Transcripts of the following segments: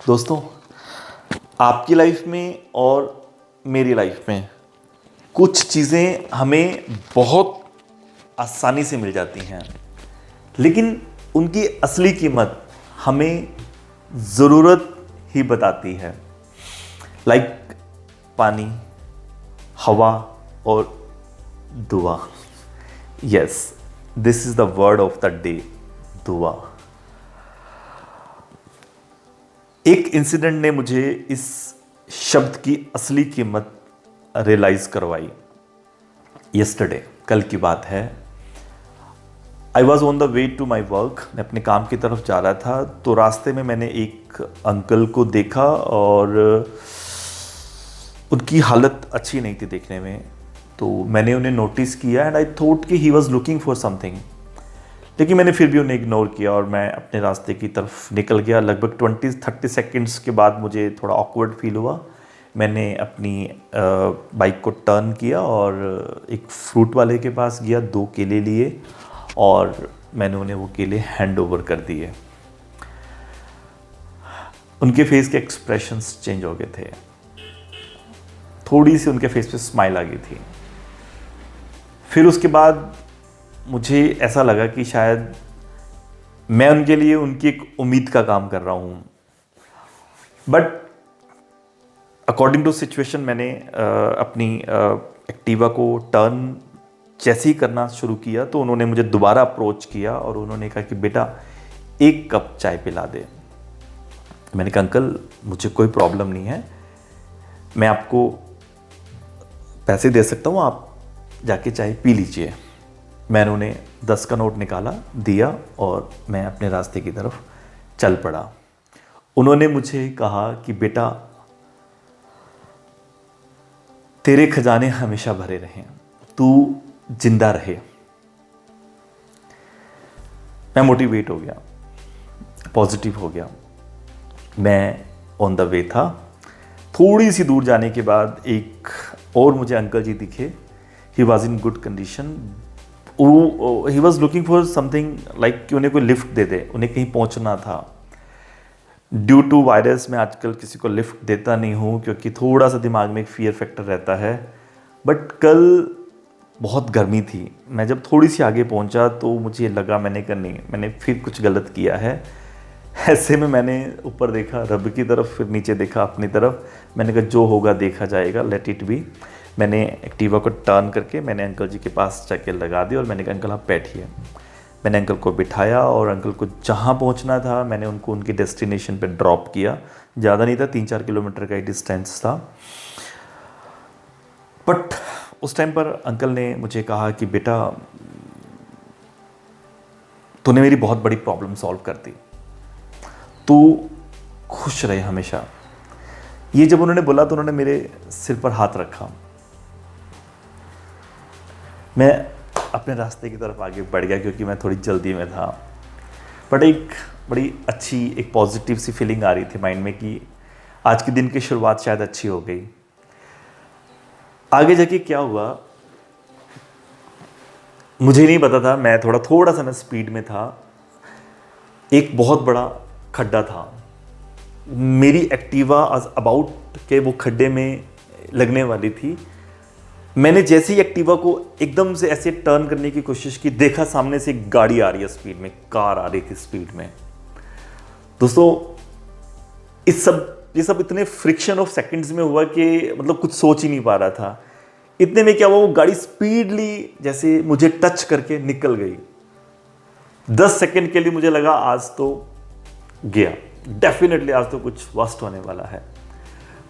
दोस्तों, आपकी लाइफ में और मेरी लाइफ में कुछ चीज़ें हमें बहुत आसानी से मिल जाती हैं, लेकिन उनकी असली कीमत हमें ज़रूरत ही बताती है। लाइक पानी, हवा और दुआ। Yes, this is the word of the day, दुआ। एक इंसिडेंट ने मुझे इस शब्द की असली कीमत रियलाइज करवाई। यस्टरडे, कल की बात है। I was on the way to my work. मैं अपने काम की तरफ जा रहा था, तो रास्ते में मैंने एक अंकल को देखा और उनकी हालत अच्छी नहीं थी देखने में। तो मैंने उन्हें नोटिस किया एंड आई थॉट कि he was looking for something, लेकिन मैंने फिर भी उन्हें इग्नोर किया और मैं अपने रास्ते की तरफ निकल गया। लगभग 20-30 सेकेंड्स के बाद मुझे थोड़ा ऑकवर्ड फील हुआ। मैंने अपनी बाइक को टर्न किया और एक फ्रूट वाले के पास गया, 2 केले लिए और मैंने उन्हें वो केले हैंड ओवर कर दिए। उनके फेस के एक्सप्रेशंस चेंज हो गए थे, थोड़ी सी उनके फेस पे स्माइल आ गई थी। फिर उसके बाद मुझे ऐसा लगा कि शायद मैं उनके लिए उनकी एक उम्मीद का काम कर रहा हूँ। बट अकॉर्डिंग टू सिचुएशन मैंने अपनी एक्टिवा को टर्न जैसे ही करना शुरू किया तो उन्होंने मुझे दोबारा अप्रोच किया और उन्होंने कहा कि बेटा 1 कप चाय पिला दे। मैंने कहा अंकल, मुझे कोई प्रॉब्लम नहीं है, मैं आपको पैसे दे सकता हूँ, आप जाके चाय पी लीजिए। मैंने उन्हें 10 का नोट निकाला, दिया और मैं अपने रास्ते की तरफ चल पड़ा। उन्होंने मुझे कहा कि बेटा, तेरे खजाने हमेशा भरे रहें, तू जिंदा रहे। मैं मोटिवेट हो गया, पॉजिटिव हो गया। मैं ऑन द वे था। थोड़ी सी दूर जाने के बाद एक और मुझे अंकल जी दिखे। He was in good condition. He was looking for something like कि उन्हें कोई लिफ्ट दे दे, उन्हें कहीं पहुंचना था। ड्यू टू वायरस मैं आजकल किसी को लिफ्ट देता नहीं हूँ, क्योंकि थोड़ा सा दिमाग में एक फियर फैक्टर रहता है। बट कल बहुत गर्मी थी। मैं जब थोड़ी सी आगे पहुँचा तो मुझे लगा मैंने फिर कुछ गलत किया है। ऐसे में मैंने ऊपर देखा रब की तरफ, फिर नीचे देखा अपनी तरफ। मैंने कहा जो होगा देखा जाएगा, लेट इट बी। मैंने एक्टिवा को टर्न करके मैंने अंकल जी के पास जाके लगा दी और मैंने कहा अंकल आप बैठिए। मैंने अंकल को बिठाया और अंकल को जहाँ पहुँचना था मैंने उनको उनकी डेस्टिनेशन पे ड्रॉप किया। ज़्यादा नहीं था, 3-4 किलोमीटर का ही डिस्टेंस था। बट उस टाइम पर अंकल ने मुझे कहा कि बेटा, तूने मेरी बहुत बड़ी प्रॉब्लम सॉल्व कर दी, तू खुश रहे हमेशा। ये जब उन्होंने बोला तो उन्होंने मेरे सिर पर हाथ रखा। मैं अपने रास्ते की तरफ आगे बढ़ गया क्योंकि मैं थोड़ी जल्दी में था। बट एक बड़ी अच्छी, एक पॉजिटिव सी फीलिंग आ रही थी माइंड में कि आज के दिन की शुरुआत शायद अच्छी हो गई। आगे जाके क्या हुआ मुझे नहीं पता था। मैं थोड़ा सा मैं स्पीड में था। एक बहुत बड़ा खड्डा था। मेरी एक्टिवा अबाउट के वो खड्डे में लगने वाली थी। मैंने जैसे ही एक्टिवा को एकदम से ऐसे टर्न करने की कोशिश की, देखा सामने से एक गाड़ी आ रही है स्पीड में, कार आ रही थी स्पीड में। दोस्तों, ये सब इतने फ्रिक्शन ऑफ सेकंड्स में हुआ कि मतलब कुछ सोच ही नहीं पा रहा था। इतने में क्या हुआ, वो गाड़ी स्पीडली जैसे मुझे टच करके निकल गई। 10 सेकंड के लिए मुझे लगा आज तो गया, डेफिनेटली आज तो कुछ वर्स्ट होने वाला है।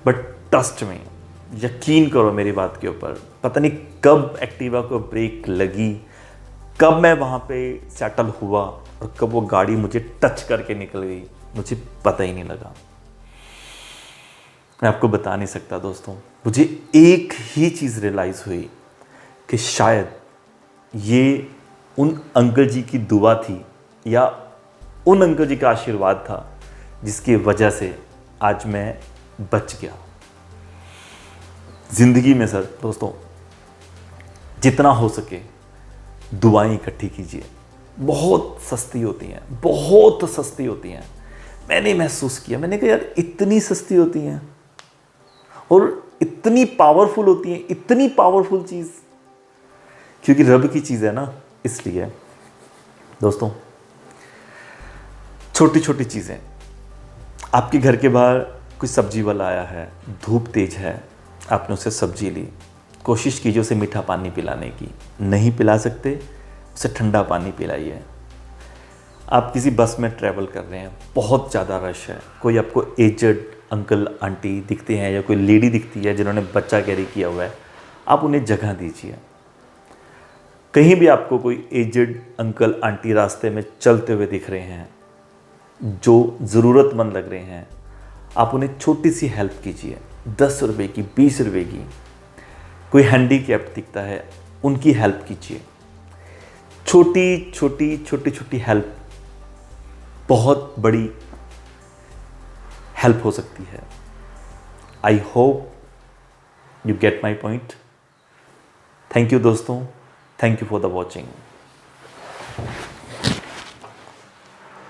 बट ट्रस्ट में, यकीन करो मेरी बात के ऊपर, पता नहीं कब एक्टिवा को ब्रेक लगी, कब मैं वहाँ पे सेटल हुआ और कब वो गाड़ी मुझे टच करके निकल गई, मुझे पता ही नहीं लगा। मैं आपको बता नहीं सकता दोस्तों। मुझे एक ही चीज़ रियलाइज़ हुई कि शायद ये उन अंकल जी की दुआ थी या उन अंकल जी का आशीर्वाद था जिसकी वजह से आज मैं बच गया। ज़िंदगी में सर दोस्तों, जितना हो सके दुआएं इकट्ठी कीजिए। बहुत सस्ती होती हैं, बहुत सस्ती होती हैं। मैंने महसूस किया, मैंने कहा यार इतनी सस्ती होती हैं और इतनी पावरफुल होती हैं, इतनी पावरफुल चीज़, क्योंकि रब की चीज़ है ना, इसलिए। दोस्तों, छोटी छोटी चीज़ें, आपके घर के बाहर कोई सब्जी वाला आया है, धूप तेज है, आपने उसे सब्जी ली, कोशिश कीजिए उसे मीठा पानी पिलाने की, नहीं पिला सकते उसे ठंडा पानी पिलाइए। आप किसी बस में ट्रैवल कर रहे हैं, बहुत ज़्यादा रश है, कोई आपको एजड अंकल आंटी दिखते हैं या कोई लेडी दिखती है जिन्होंने बच्चा कैरी किया हुआ है, आप उन्हें जगह दीजिए। कहीं भी आपको कोई एजड अंकल आंटी रास्ते में चलते हुए दिख रहे हैं जो ज़रूरतमंद लग रहे हैं, आप उन्हें छोटी सी हेल्प कीजिए, 10 रुपये की, 20 रुपये की। कोई हैंडीकैप्ड दिखता है, उनकी हेल्प कीजिए। छोटी छोटी छोटी छोटी हेल्प बहुत बड़ी हेल्प हो सकती है। I hope you get my point. Thank you दोस्तों, thank you for the watching.